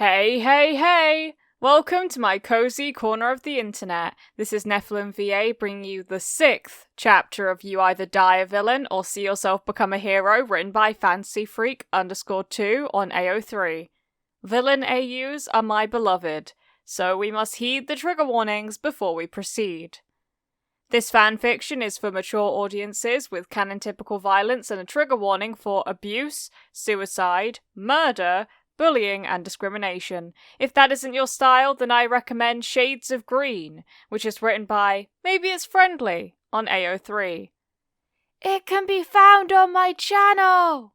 Hey, hey, hey! Welcome to my cozy corner of the internet. This is Nephilim VA bringing you the 6th chapter of You Either Die a Villain or See Yourself Become a Hero, written by FantasyFreak_2 on AO3. Villain AUs are my beloved, so we must heed the trigger warnings before we proceed. This fanfiction is for mature audiences with canon-typical violence and a trigger warning for abuse, suicide, murder, bullying, and discrimination. If that isn't your style, then I recommend Shades of Green, which is written by Maybe It's Friendly on AO3. It can be found on my channel!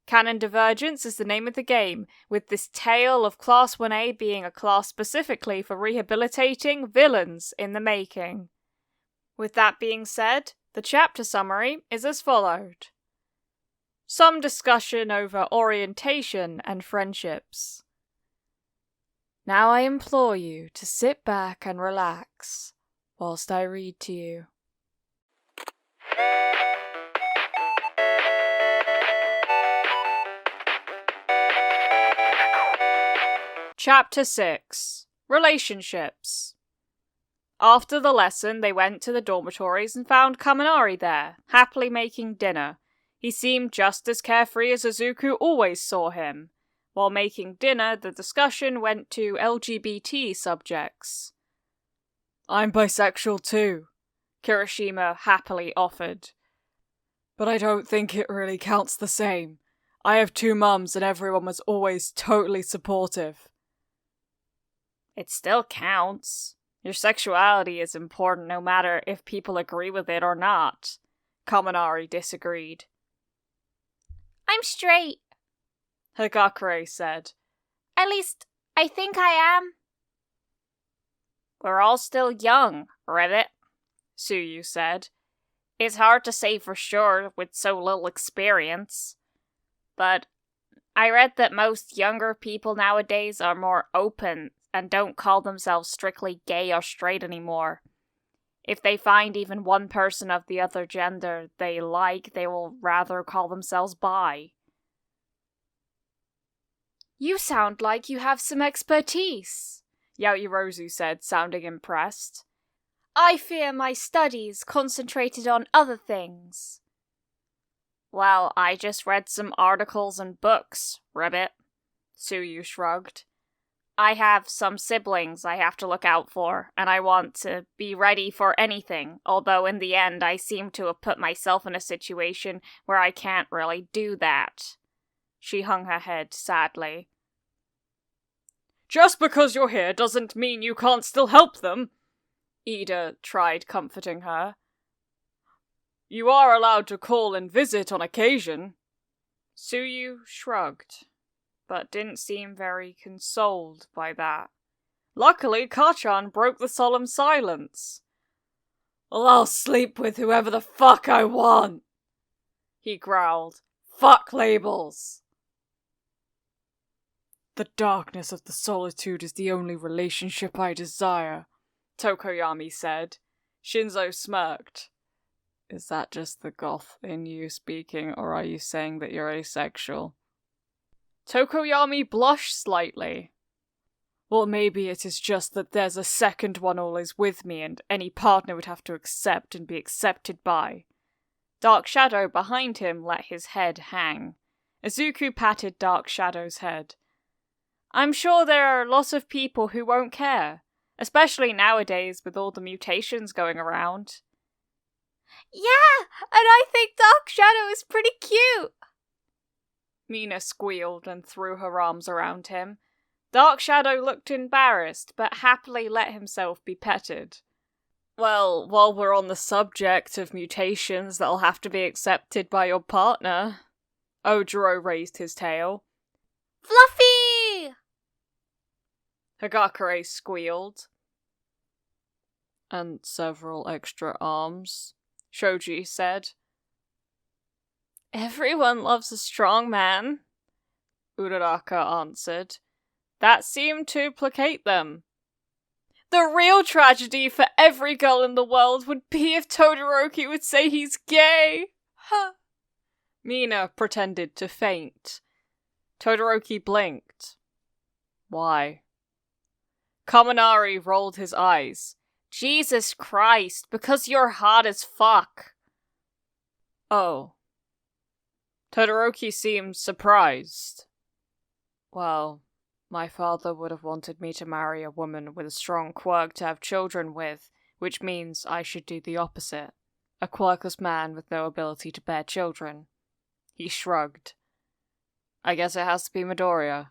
Canon Divergence is the name of the game, with this tale of Class 1A being a class specifically for rehabilitating villains in the making. With that being said, the chapter summary is as followed. Some discussion over orientation and friendships. Now I implore you to sit back and relax whilst I read to you. Chapter 6. Relationships. After the lesson, they went to the dormitories and found Kaminari there, happily making dinner. He seemed just as carefree as Izuku always saw him. While making dinner, the discussion went to LGBT subjects. I'm bisexual too, Kirishima happily offered. But I don't think it really counts the same. I have 2 mums and everyone was always totally supportive. It still counts. Your sexuality is important no matter if people agree with it or not. Kaminari disagreed. I'm straight, Hagakure said. At least, I think I am. We're all still young, Ribbit, Suyu said. It's hard to say for sure with so little experience. But I read that most younger people nowadays are more open and don't call themselves strictly gay or straight anymore. If they find even one person of the other gender they like, they will rather call themselves bi. You sound like you have some expertise, Yaoyorozu said, sounding impressed. I fear my studies concentrated on other things. Well, I just read some articles and books, Ribbit, Suyu shrugged. I have some siblings I have to look out for, and I want to be ready for anything, although in the end I seem to have put myself in a situation where I can't really do that. She hung her head sadly. Just because you're here doesn't mean you can't still help them, Ida tried comforting her. You are allowed to call and visit on occasion. Suyu shrugged, but didn't seem very consoled by that. Luckily, Kachan broke the solemn silence. Well, I'll sleep with whoever the fuck I want, he growled. Fuck labels. The darkness of the solitude is the only relationship I desire, Tokoyami said. Shinzo smirked. Is that just the goth in you speaking, or are you saying that you're asexual? Tokoyami blushed slightly. Well, maybe it is just that there's a second one always with me and any partner would have to accept and be accepted by. Dark Shadow behind him let his head hang. Izuku patted Dark Shadow's head. I'm sure there are lots of people who won't care, especially nowadays with all the mutations going around. Yeah, and I think Dark Shadow is pretty cute, Mina squealed and threw her arms around him. Dark Shadow looked embarrassed, but happily let himself be petted. Well, while we're on the subject of mutations that'll have to be accepted by your partner, Ojiro raised his tail. Fluffy! Hagakure squealed. And several extra arms, Shoji said. Everyone loves a strong man, Uraraka answered. That seemed to placate them. The real tragedy for every girl in the world would be if Todoroki would say he's gay. Mina pretended to faint. Todoroki blinked. Why? Kaminari rolled his eyes. Jesus Christ, because you're hot as fuck. Oh. Todoroki seemed surprised. Well, my father would have wanted me to marry a woman with a strong quirk to have children with, which means I should do the opposite. A quirkless man with no ability to bear children. He shrugged. I guess it has to be Midoriya.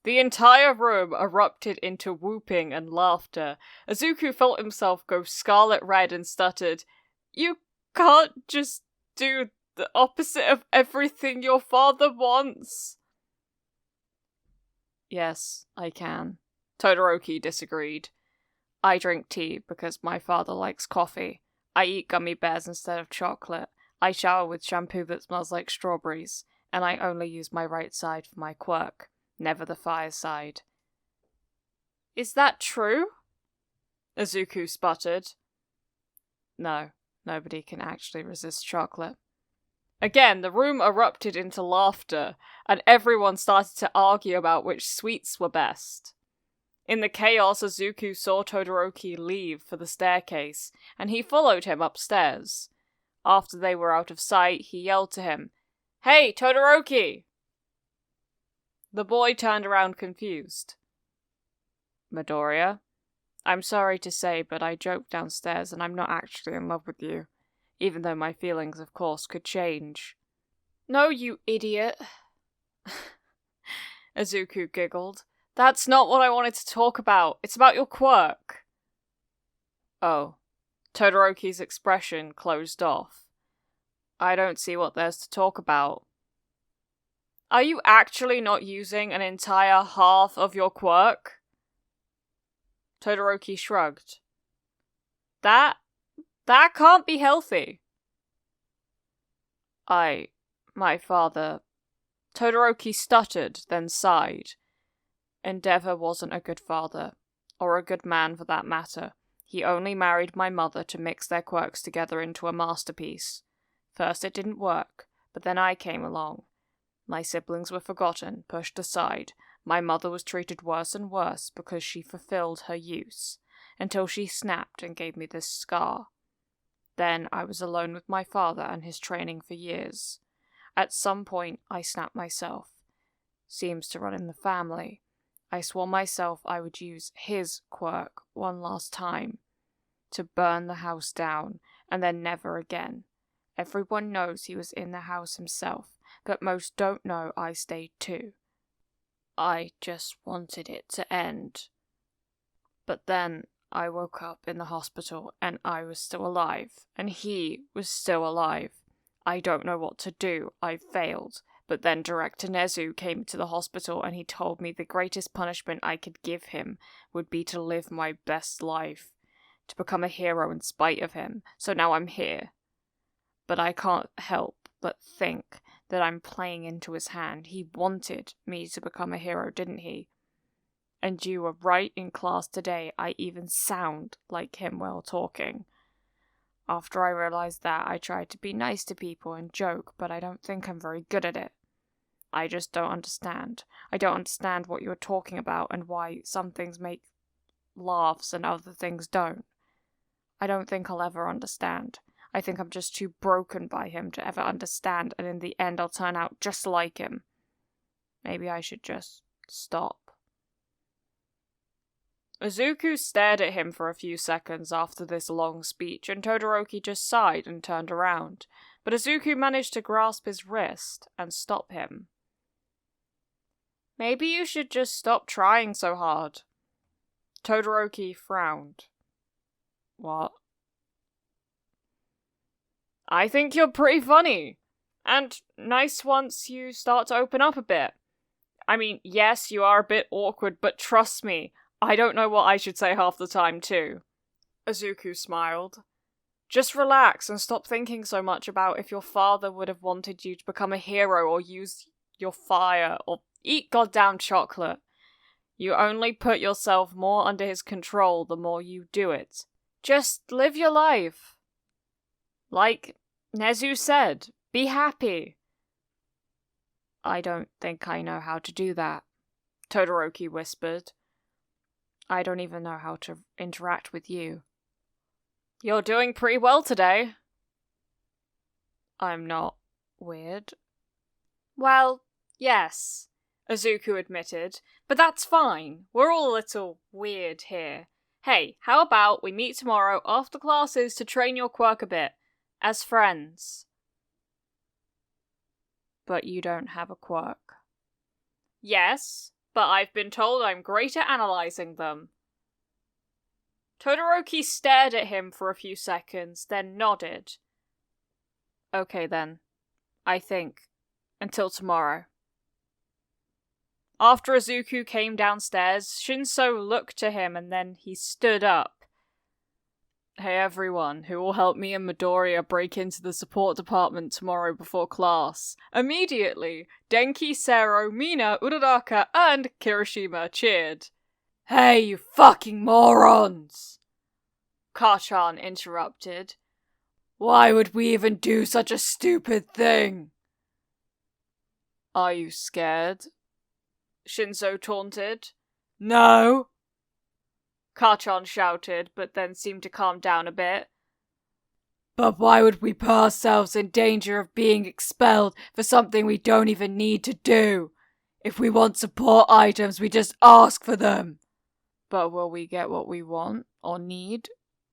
The entire room erupted into whooping and laughter. Izuku felt himself go scarlet red and stuttered, "You can't just do the opposite of everything your father wants." Yes, I can. Todoroki disagreed. I drink tea because my father likes coffee. I eat gummy bears instead of chocolate. I shower with shampoo that smells like strawberries. And I only use my right side for my quirk, never the fire side. Is that true? Izuku sputtered. No, nobody can actually resist chocolate. Again, the room erupted into laughter, and everyone started to argue about which sweets were best. In the chaos, Izuku saw Todoroki leave for the staircase, and he followed him upstairs. After they were out of sight, he yelled to him, "Hey, Todoroki!" The boy turned around confused. Midoriya? I'm sorry to say, but I joked downstairs and I'm not actually in love with you. Even though my feelings, of course, could change. No, you idiot. Izuku giggled. That's not what I wanted to talk about. It's about your quirk. Oh. Todoroki's expression closed off. I don't see what there's to talk about. Are you actually not using an entire half of your quirk? Todoroki shrugged. That can't be healthy. My father... Todoroki stuttered, then sighed. Endeavor wasn't a good father, or a good man for that matter. He only married my mother to mix their quirks together into a masterpiece. First it didn't work, but then I came along. My siblings were forgotten, pushed aside. My mother was treated worse and worse because she fulfilled her use, until she snapped and gave me this scar. Then I was alone with my father and his training for years. At some point, I snapped myself. Seems to run in the family. I swore myself I would use his quirk one last time, to burn the house down, and then never again. Everyone knows he was in the house himself, but most don't know I stayed too. I just wanted it to end. But then I woke up in the hospital and I was still alive, and he was still alive. I don't know what to do. I failed. But then Director Nezu came to the hospital and he told me the greatest punishment I could give him would be to live my best life, to become a hero in spite of him. So now I'm here. But I can't help but think that I'm playing into his hand. He wanted me to become a hero, didn't he? And you were right in class today. I even sound like him while talking. After I realized that, I tried to be nice to people and joke, but I don't think I'm very good at it. I just don't understand. I don't understand what you're talking about and why some things make laughs and other things don't. I don't think I'll ever understand. I think I'm just too broken by him to ever understand, and in the end I'll turn out just like him. Maybe I should just stop. Izuku stared at him for a few seconds after this long speech, and Todoroki just sighed and turned around. But Izuku managed to grasp his wrist and stop him. Maybe you should just stop trying so hard. Todoroki frowned. What? I think you're pretty funny. And nice once you start to open up a bit. I mean, yes, you are a bit awkward, but trust me, I don't know what I should say half the time, too. Izuku smiled. Just relax and stop thinking so much about if your father would have wanted you to become a hero or use your fire or eat goddamn chocolate. You only put yourself more under his control the more you do it. Just live your life. Like Nezu said, be happy. I don't think I know how to do that. Todoroki whispered. I don't even know how to interact with you. You're doing pretty well today. I'm not weird. Well, yes, Izuku admitted, but that's fine. We're all a little weird here. Hey, how about we meet tomorrow after classes to train your quirk a bit, as friends? But you don't have a quirk. Yes, but I've been told I'm great at analysing them. Todoroki stared at him for a few seconds, then nodded. Okay then, I think. Until tomorrow. After Izuku came downstairs, Shinso looked to him and then he stood up. Hey everyone, who will help me and Midoriya break into the support department tomorrow before class? Immediately, Denki, Sero, Mina, Uraraka, and Kirishima cheered. Hey, you fucking morons! Kachan interrupted. Why would we even do such a stupid thing? Are you scared? Shinso taunted. No! Kachan shouted, but then seemed to calm down a bit. But why would we put ourselves in danger of being expelled for something we don't even need to do? If we want support items, we just ask for them. But will we get what we want or need?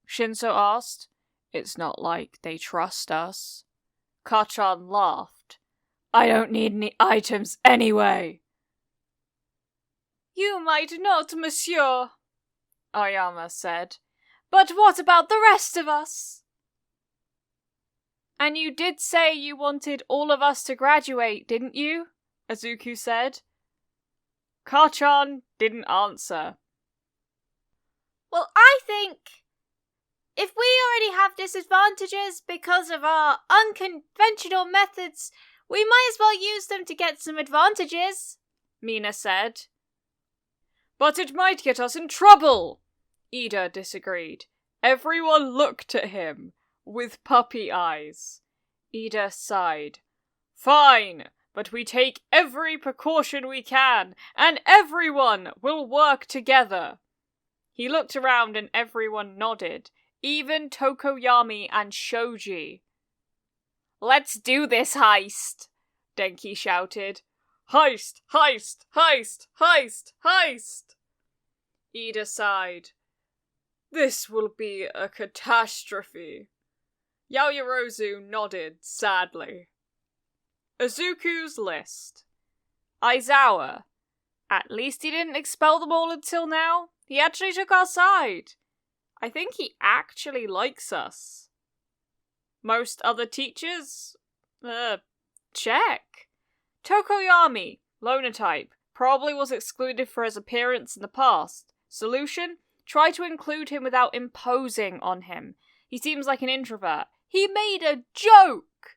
Shinso asked. It's not like they trust us. Kachan laughed. I don't need any items anyway. You might not, monsieur, Ayama said. But what about the rest of us? And you did say you wanted all of us to graduate, didn't you? Izuku said. Kachan didn't answer. Well, I think if we already have disadvantages because of our unconventional methods, we might as well use them to get some advantages, Mina said. But it might get us in trouble, Ida disagreed. Everyone looked at him with puppy eyes. Ida sighed. Fine, but we take every precaution we can, and everyone will work together. He looked around and everyone nodded, even Tokoyami and Shoji. Let's do this heist, Denki shouted. Heist! Heist! Heist! Heist! Heist! Ida sighed. This will be a catastrophe. Yaoyorozu nodded sadly. Izuku's list. Aizawa. At least he didn't expel them all until now. He actually took our side. I think he actually likes us. Most other teachers? Check. Tokoyami, loner type, probably was excluded for his appearance in the past. Solution? Try to include him without imposing on him. He seems like an introvert. He made a joke!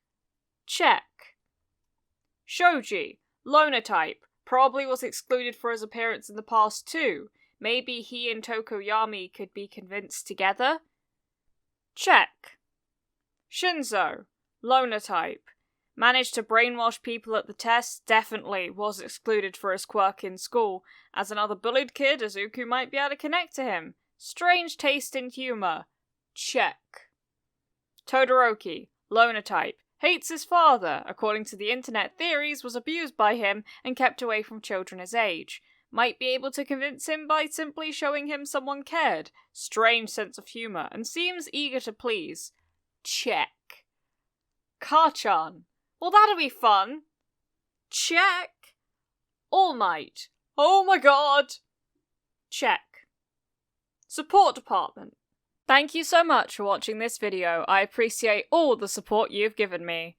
Check. Shoji, loner type, probably was excluded for his appearance in the past too. Maybe he and Tokoyami could be convinced together? Check. Shinzo, loner type, managed to brainwash people at the test, definitely was excluded for his quirk in school. As another bullied kid, Izuku might be able to connect to him. Strange taste in humour. Check. Todoroki, loner type, hates his father, according to the internet theories, was abused by him and kept away from children his age. Might be able to convince him by simply showing him someone cared. Strange sense of humour, and seems eager to please. Check. Kachan. Well, that'll be fun. Check. All Might. Oh my god. Check. Support department. Thank you so much for watching this video. I appreciate all the support you've given me.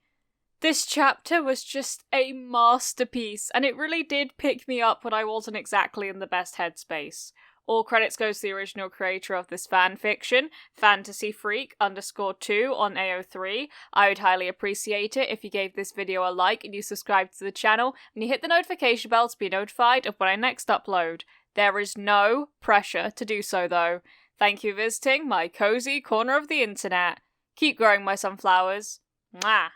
This chapter was just a masterpiece, and it really did pick me up when I wasn't exactly in the best headspace. All credits goes to the original creator of this fanfiction, FantasyFreak_2 on AO3. I would highly appreciate it if you gave this video a like and you subscribed to the channel, and you hit the notification bell to be notified of when I next upload. There is no pressure to do so though. Thank you for visiting my cozy corner of the internet. Keep growing my sunflowers. Mwah.